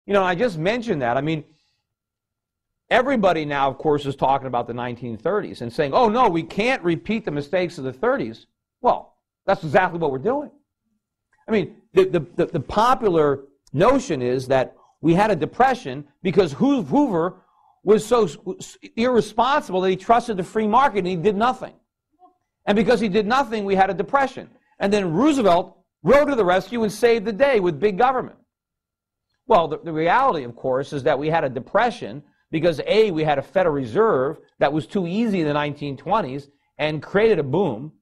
You know, I just mentioned that. I mean, everybody now, of course, is talking about the 1930s and saying, oh, no, we can't repeat the mistakes of the 30s. Well, that's exactly what we're doing. I mean, the popular notion is that we had a depression because Hoover was so irresponsible that he trusted the free market and he did nothing. And because he did nothing, we had a depression. And then Roosevelt rode to the rescue and saved the day with big government. Well, the reality, of course, is that we had a depression because, A, we had a Federal Reserve that was too easy in the 1920s and created a boom.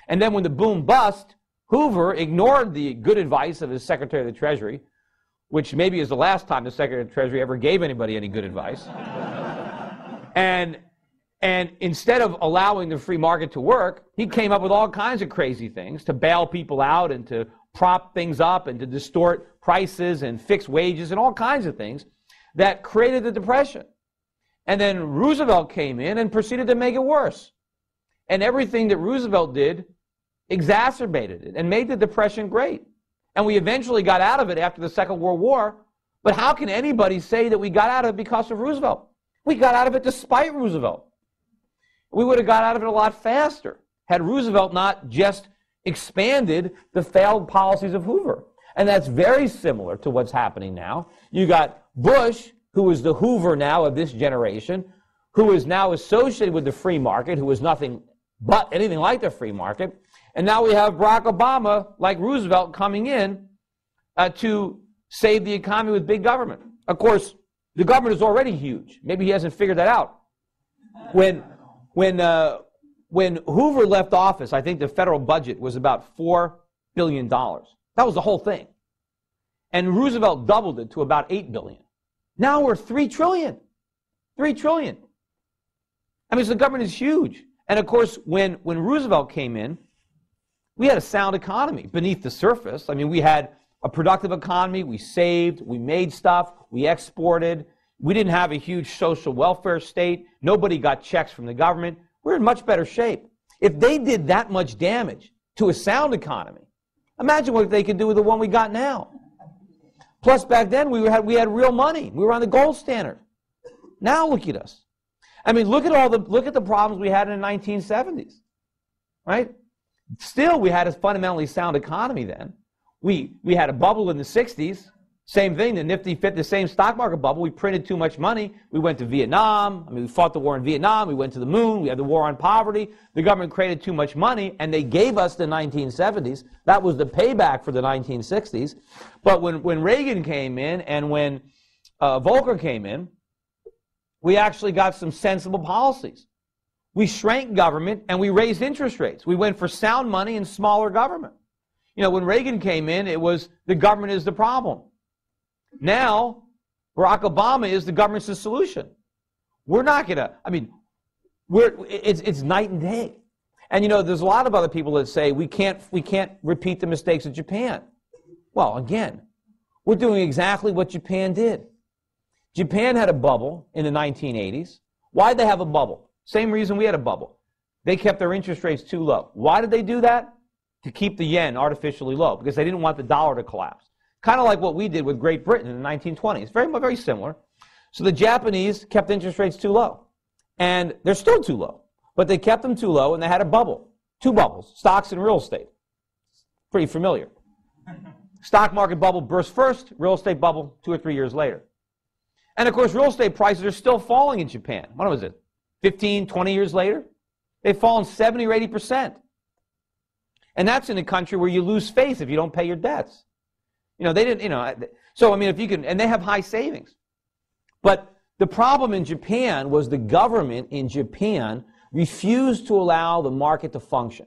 And then when the boom bust, Hoover ignored the good advice of his Secretary of the Treasury, which maybe is the last time the Secretary of the Treasury ever gave anybody any good advice. And instead of allowing the free market to work, he came up with all kinds of crazy things to bail people out and to prop things up and to distort prices and fix wages and all kinds of things that created the Depression. And then Roosevelt came in and proceeded to make it worse. And everything that Roosevelt did exacerbated it and made the Depression great. And we eventually got out of it after the Second World War. But how can anybody say that we got out of it because of Roosevelt? We got out of it despite Roosevelt. We would have got out of it a lot faster had Roosevelt not just expanded the failed policies of Hoover. And that's very similar to what's happening now. You got Bush, who is the Hoover now of this generation, who is now associated with the free market, who is nothing but anything like the free market. And now we have Barack Obama, like Roosevelt, coming in to save the economy with big government. Of course, the government is already huge. Maybe he hasn't figured that out. When Hoover left office, I think the federal budget was about $4 billion. That was the whole thing. And Roosevelt doubled it to about $8 billion. Now we're $3 trillion. $3 trillion. I mean, so the government is huge. And of course, when Roosevelt came in, we had a sound economy beneath the surface. I mean, we had a productive economy. We saved. We made stuff. We exported. We didn't have a huge social welfare state. Nobody got checks from the government. We're in much better shape. If they did that much damage to a sound economy, imagine what they could do with the one we got now. Plus, back then, we had real money. We were on the gold standard. Now look at us. I mean, look at the problems we had in the 1970s, right? Still, we had a fundamentally sound economy then. We had a bubble in the 60s. Same thing, the Nifty fit the same stock market bubble. We printed too much money. We went to Vietnam. I mean, we fought the war in Vietnam. We went to the moon. We had the war on poverty. The government created too much money, and they gave us the 1970s. That was the payback for the 1960s. But when Reagan came in and when Volcker came in, we actually got some sensible policies. We shrank government, and we raised interest rates. We went for sound money and smaller government. You know, when Reagan came in, it was the government is the problem. Now, Barack Obama is the government's the solution. We're not going to, I mean, it's night and day. And, you know, there's a lot of other people that say we can't repeat the mistakes of Japan. Well, again, we're doing exactly what Japan did. Japan had a bubble in the 1980s. Why'd they have a bubble? Same reason we had a bubble. They kept their interest rates too low. Why did they do that? To keep the yen artificially low, because they didn't want the dollar to collapse. Kind of like what we did with Great Britain in the 1920s. Very, very similar. So the Japanese kept interest rates too low. And they're still too low. But they kept them too low, and they had a bubble. Two bubbles, stocks and real estate. Pretty familiar. Stock market bubble burst first, real estate bubble 2 or 3 years later. And of course, real estate prices are still falling in Japan. What was it? 15, 20 years later? They've fallen 70 or 80%. And that's in a country where you lose face if you don't pay your debts. You know, they didn't, you know, so I mean, if you can, and they have high savings. But the problem in Japan was the government in Japan refused to allow the market to function.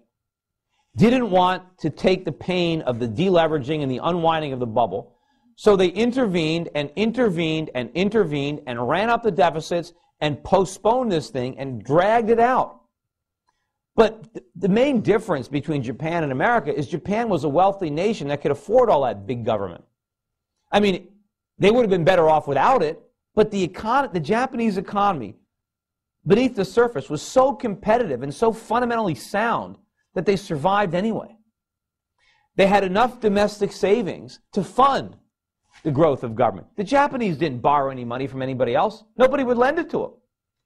Didn't want to take the pain of the deleveraging and the unwinding of the bubble. So they intervened and intervened and intervened and ran up the deficits and postponed this thing and dragged it out. But the main difference between Japan and America is Japan was a wealthy nation that could afford all that big government. I mean, they would have been better off without it, but the Japanese economy, beneath the surface, was so competitive and so fundamentally sound that they survived anyway. They had enough domestic savings to fund the growth of government. The Japanese didn't borrow any money from anybody else. Nobody would lend it to them.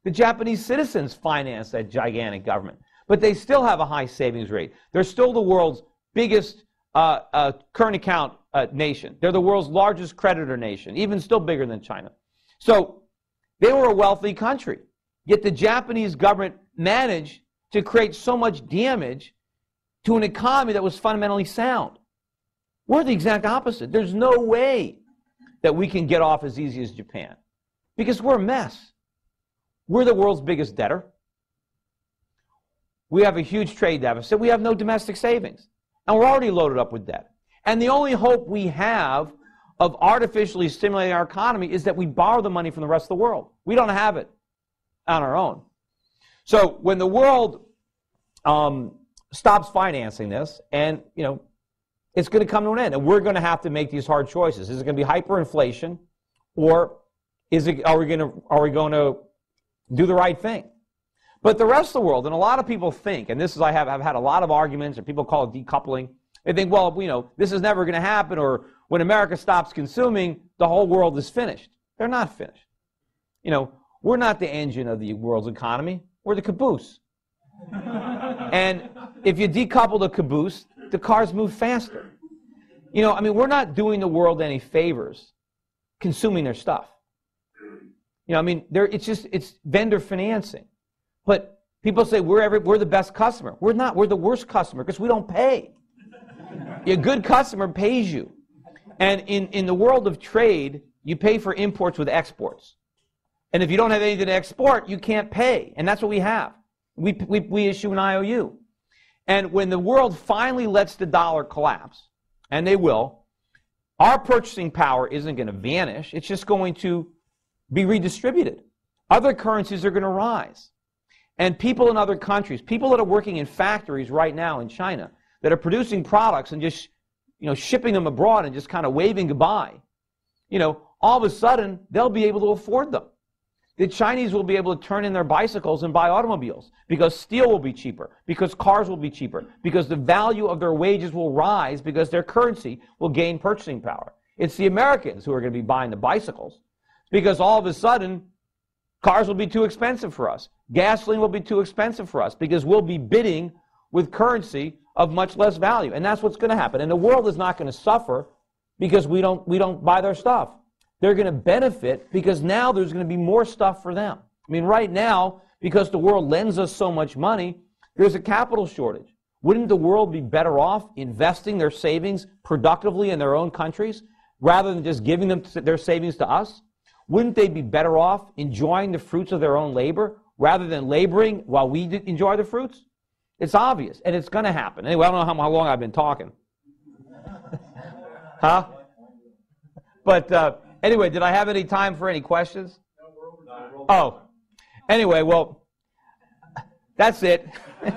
The Japanese citizens financed that gigantic government. But they still have a high savings rate. They're still the world's biggest current account nation. They're the world's largest creditor nation, even still bigger than China. So they were a wealthy country. Yet the Japanese government managed to create so much damage to an economy that was fundamentally sound. We're the exact opposite. There's no way that we can get off as easy as Japan because we're a mess. We're the world's biggest debtor. We have a huge trade deficit. We have no domestic savings. And we're already loaded up with debt. And the only hope we have of artificially stimulating our economy is that we borrow the money from the rest of the world. We don't have it on our own. So when the world stops financing this, and it's going to come to an end, and we're going to have to make these hard choices. Is it going to be hyperinflation, or are we going to do the right thing? But the rest of the world, and a lot of people think, and this is I've had a lot of arguments, and people call it decoupling. They think, well, this is never going to happen, or when America stops consuming, the whole world is finished. They're not finished. We're not the engine of the world's economy. We're the caboose. And if you decouple the caboose, the cars move faster. We're not doing the world any favors consuming their stuff. It's vendor financing. But people say we're the best customer. We're not. We're the worst customer because we don't pay. A good customer pays you. And in the world of trade, you pay for imports with exports. And if you don't have anything to export, you can't pay. And that's what we have. We issue an IOU. And when the world finally lets the dollar collapse, and they will, our purchasing power isn't going to vanish. It's just going to be redistributed. Other currencies are going to rise. And people in other countries, people that are working in factories right now in China, that are producing products and just shipping them abroad and just kind of waving goodbye, all of a sudden they'll be able to afford them. The Chinese will be able to turn in their bicycles and buy automobiles because steel will be cheaper, because cars will be cheaper, because the value of their wages will rise because their currency will gain purchasing power. It's the Americans who are going to be buying the bicycles because all of a sudden cars will be too expensive for us. Gasoline will be too expensive for us because we'll be bidding with currency of much less value. And that's what's going to happen. And the world is not going to suffer because we don't buy their stuff. They're going to benefit because now there's going to be more stuff for them. Right now, because the world lends us so much money, there's a capital shortage. Wouldn't the world be better off investing their savings productively in their own countries rather than just giving them their savings to us? Wouldn't they be better off enjoying the fruits of their own labor rather than laboring while we enjoy the fruits? It's obvious, and it's going to happen. Anyway, I don't know how long I've been talking. Huh? But anyway, did I have any time for any questions? Oh. Anyway, well, that's it. And